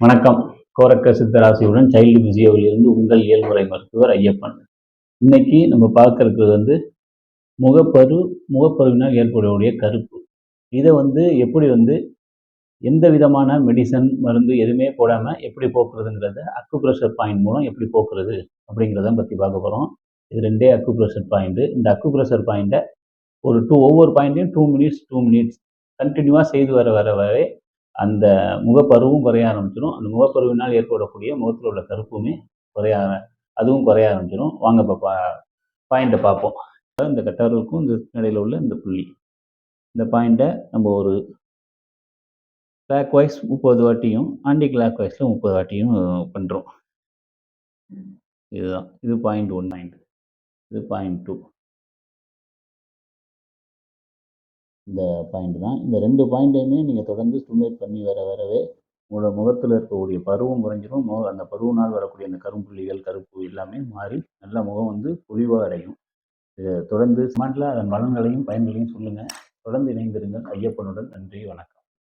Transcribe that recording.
வணக்கம். கோரக்க சித்தராசியுடன் சைல்டு பிசியோவிலிருந்து உங்கள் இயல்முறை மருத்துவர் ஐயப்பன். இன்னைக்கு நம்ம பார்க்கறது முகப்பருவினால் ஏற்படக்கூடிய கருப்பு. இதை எப்படி எந்த விதமான மெடிசன் மருந்து எதுவுமே போடாம எப்படி போக்குறதுங்கிறத அக்குப்ரெஷர் பாயிண்ட் மூலம் எப்படி போக்குறது அப்படிங்கிறத பற்றி பார்க்க போகிறோம். இது 2 அக்குப்ரெஷர் பாயிண்ட். இந்த அக்குப்ரெஷர் பாயிண்ட்டை ஒவ்வொரு பாயிண்ட்டையும் 2 மினிட்ஸ் கண்டினியூவாக செய்து வரவே அந்த முகப்பருவும் குறைய ஆரம்பிச்சிடும். அந்த முகப்பருவினால் ஏற்படக்கூடிய முகத்தில் உள்ள கருப்புமே அதுவும் குறைய ஆரம்பிச்சிடும். வாங்க இப்போ பாயிண்ட்டை பார்ப்போம். இந்த கட்டவர்களுக்கும் இந்த இடையில உள்ள இந்த புள்ளி, இந்த பாயிண்ட்டை நம்ம ஒரு கிளாக் வைஸ் 30 வாட்டியும் ஆன்டி கிளாக் வைஸில் 30 வாட்டியும் பண்ணுறோம். இதுதான், இது பாயிண்ட் 1 பாயிண்ட், இது பாயிண்ட் 2. இந்த பாயிண்ட் தான். இந்த 2 பாயிண்ட்டையுமே நீங்கள் தொடர்ந்து ஸ்டிமுலேட் பண்ணி வரவே உங்களோட முகத்தில் இருக்கக்கூடிய பருவம் குறைஞ்சிடும். அந்த பருவனால் வரக்கூடிய அந்த கரும்புள்ளிகள், கருப்பு எல்லாமே மாறி நல்ல முகம் பொலிவாக அடையும். இதை தொடர்ந்து ஸ்மார்ட்டில் அதன் பலன்களையும் பயன்களையும் சொல்லுங்கள். தொடர்ந்து இணைந்திருங்கள் ஐயப்பனுடன். நன்றி, வணக்கம்.